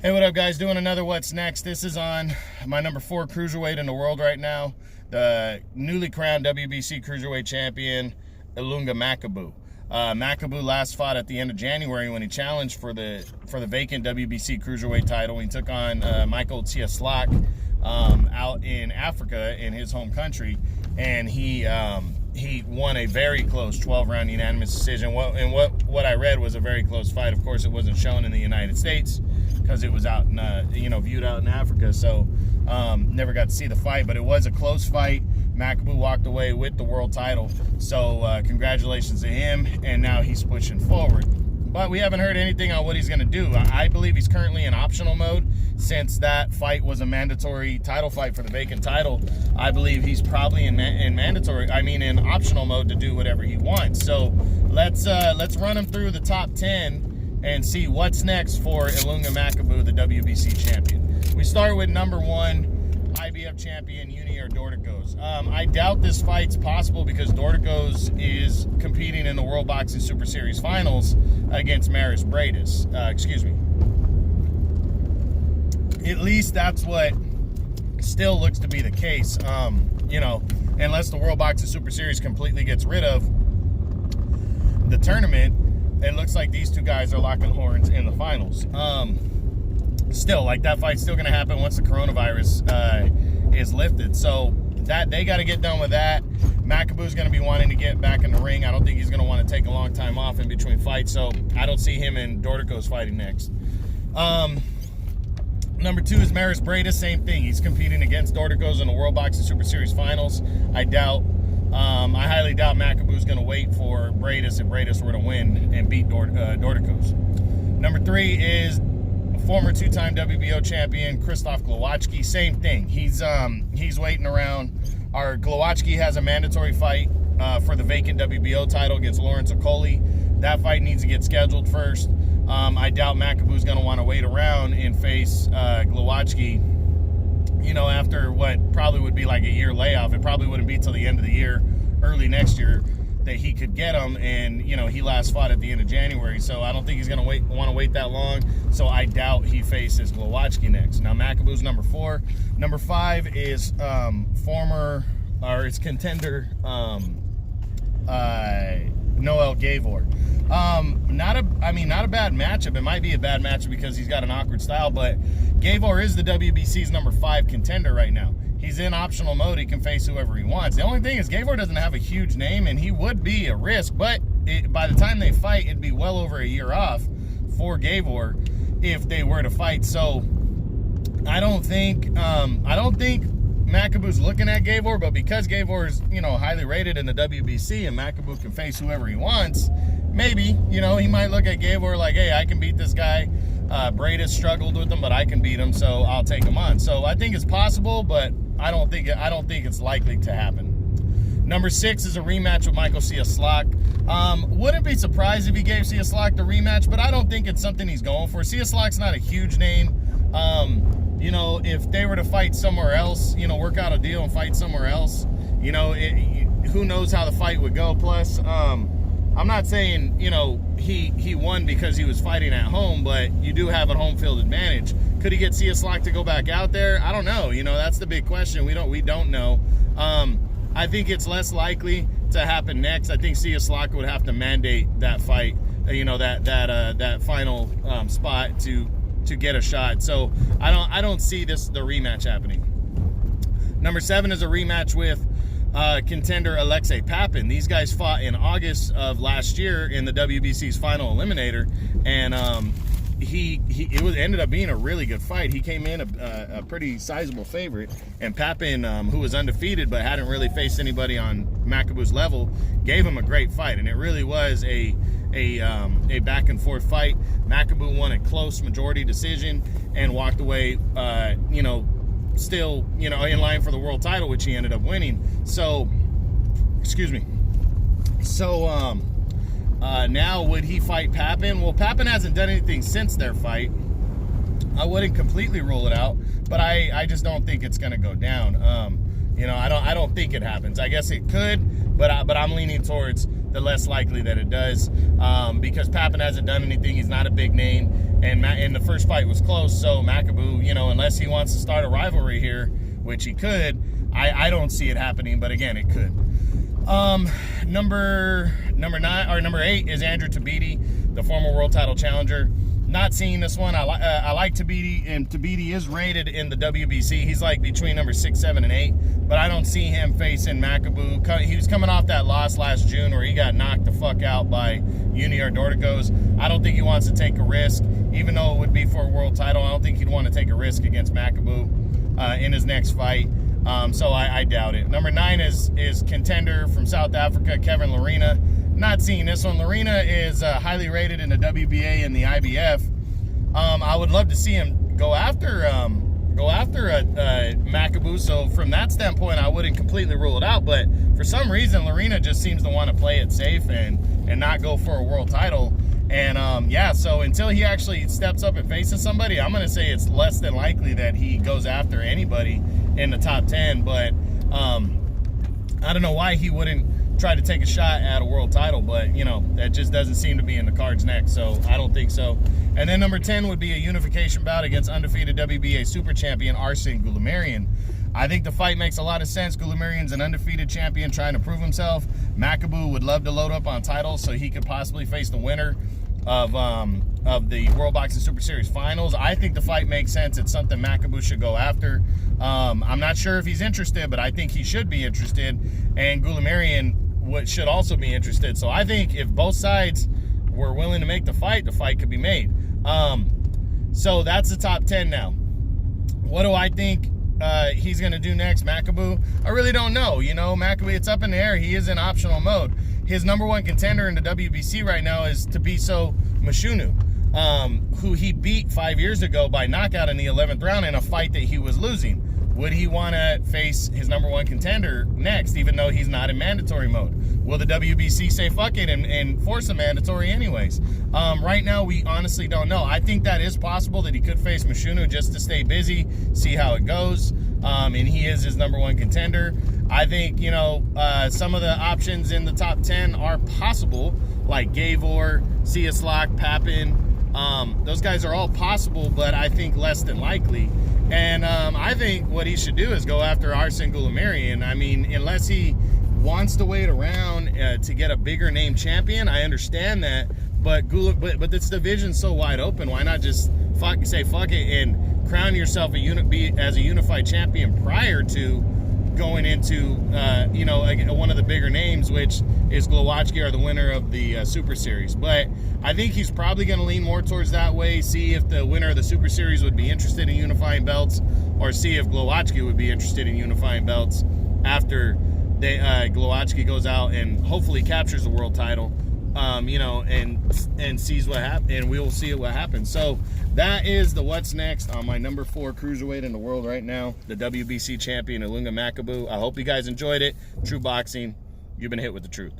Hey, what up, guys? Doing another What's Next. This is on my number 4 cruiserweight in the world right now, the newly crowned WBC cruiserweight champion, Ilunga Makabu. Makabu last fought at the end of January when he challenged for the vacant WBC cruiserweight title. He took on Michael Cieslak out in Africa in his home country, and he won a very close 12-round unanimous decision. What I read was a very close fight. Of course, it wasn't shown in the United States because it was out in viewed out in Africa, so never got to see the fight. But it was a close fight. Makabu walked away with the world title, so congratulations to him. And now he's pushing forward. But we haven't heard anything on what he's going to do. I believe he's currently in optional mode since that fight was a mandatory title fight for the vacant title. I believe he's probably in optional mode to do whatever he wants. So let's run him through the top 10 and see what's next for Ilunga Makabu, the WBC champion. We start with number 1, IBF champion Junior Dorticos. I doubt this fight's possible because Dorticos is competing in the World Boxing Super Series finals against Maris Bradis. At least that's what still looks to be the case. Unless the World Boxing Super Series completely gets rid of the tournament, it looks like these two guys are locking horns in the finals. Still, that fight's still going to happen once the coronavirus is lifted. So that they got to get done with that. Makabu's going to be wanting to get back in the ring. I don't think he's going to want to take a long time off in between fights. So I don't see him and Dorticos fighting next. Number 2 is Maris Bradis. Same thing. He's competing against Dorticos in the World Boxing Super Series finals. I highly doubt Makabu's going to wait for Bradis if Bradis were to win and beat Dorticos. Number 3 is former 2-time WBO champion Krzysztof Glowacki. Same thing. He's waiting around. Glowacki has a mandatory fight for the vacant WBO title against Lawrence Okoli. That fight needs to get scheduled first. I doubt Makabu's going to want to wait around and face Glowacki, after what probably would be like a year layoff. It probably wouldn't be till the end of the year, early next year, that he could get him. And, he last fought at the end of January, so I don't think he's going to want to wait that long. So I doubt he faces Glowacki next. Now, Makabu's number 4. Number 5 is contender Noel Gavor. Not a bad matchup. It might be a bad matchup because he's got an awkward style, but Gavor is the WBC's number 5 contender right now. He's in optional mode. He can face whoever he wants. The only thing is Gavor doesn't have a huge name, and he would be a risk, but by the time they fight, it'd be well over a year off for Gavor if they were to fight. So I don't think Makabu's looking at Gavor, but because Gavor is, highly rated in the WBC and Makabu can face whoever he wants, maybe, he might look at Gavor like, hey, I can beat this guy. Bradis struggled with him, but I can beat him, so I'll take him on. So I think it's possible, but I don't think it's likely to happen. Number 6 is a rematch with Michael Cieslak. Wouldn't be surprised if he gave Cieslak the rematch, but I don't think it's something he's going for. Cieslak's not a huge name. If they were to fight somewhere else, work out a deal and fight somewhere else, who knows how the fight would go. Plus, I'm not saying, he won because he was fighting at home, but you do have a home field advantage. Could he get Cieslak to go back out there? I don't know. That's the big question. We don't know. I think it's less likely to happen next. I think Cieslak would have to mandate that fight, that final spot to get a shot. So I don't see the rematch happening. Number 7 is a rematch with contender Alexei Papin. These guys fought in August of last year in the WBC's final eliminator, and it ended up being a really good fight. He came in a pretty sizable favorite, and Papin, who was undefeated but hadn't really faced anybody on Makabu's level, gave him a great fight, and it really was a back and forth fight. Makabu won a close majority decision and walked away, still, in line for the world title, which he ended up winning. So, now would he fight Papin? Well, Papin hasn't done anything since their fight. I wouldn't completely rule it out, but I just don't think it's going to go down. I don't think it happens. I guess it could, but I'm leaning towards the less likely that it does, because Papin hasn't done anything. He's not a big name, and the first fight was close. So Makabu, you know, unless he wants to start a rivalry here, which he could, I don't see it happening. But again, it could. Number 8 is Andrew Tabiti, the former world title challenger. Not seeing this one. I like Tabiti, and Tabiti is rated in the WBC. He's like between number 6, 7, and 8, but I don't see him facing Makabu. He was coming off that loss last June where he got knocked the fuck out by Junior Dorticos. I don't think he wants to take a risk, even though it would be for a world title. I don't think he'd want to take a risk against Makabu in his next fight. So I doubt it. Number 9 is contender from South Africa, Kevin Lerena. Not seeing this one. Lerena is highly rated in the WBA and the IBF. I would love to see him go after Makabu. So from that standpoint, I wouldn't completely rule it out. But for some reason, Lerena just seems to want to play it safe and not go for a world title. And yeah, so until he actually steps up and faces somebody, I'm going to say it's less than likely that he goes after anybody in the top 10. But I don't know why he wouldn't try to take a shot at a world title, but you know, that just doesn't seem to be in the cards next, so I don't think so. And then number 10 would be a unification bout against undefeated WBA super champion Arsene Goulamirian. I think the fight makes a lot of sense. Goulamirian's an undefeated champion trying to prove himself. Makabu would love to load up on titles so he could possibly face the winner of the World Boxing Super Series finals. I think the fight makes sense. It's something Makabu should go after. I'm not sure if he's interested, but I think he should be interested, and Goulamirian should also be interested. So I think if both sides were willing to make the fight could be made. So that's the top 10 now. What do I think he's going to do next, Makabu? I really don't know. You know, Makabu, it's up in the air. He is in optional mode. His number 1 contender in the WBC right now is Tabiso Mashunu, who he beat 5 years ago by knockout in the 11th round in a fight that he was losing. Would he want to face his number 1 contender next, even though he's not in mandatory mode? Will the WBC say fuck it and force a mandatory anyways? Right now, we honestly don't know. I think that is possible that he could face Mashunu just to stay busy, see how it goes, and he is his number 1 contender. I think, you know, some of the options in the top 10 are possible, like Gavor, Cieslak, Papin. Those guys are all possible, but I think less than likely. And I think what he should do is go after Arsene Goulamirian. I mean, unless he wants to wait around to get a bigger name champion, I understand that. But this division's so wide open. Why not just say fuck it and crown yourself as a unified champion prior to going into you know, one of the bigger names, which is Glowacki, or the winner of the Super Series. But I think he's probably going to lean more towards that way, see if the winner of the Super Series would be interested in unifying belts, or see if Glowacki would be interested in unifying belts after Glowacki goes out and hopefully captures the world title, you know, and sees what happens, and we will see what happens. So that is the what's next on my number 4 cruiserweight in the world right now, the WBC champion Ilunga Makabu. I hope you guys enjoyed it. True Boxing, you've been hit with the truth.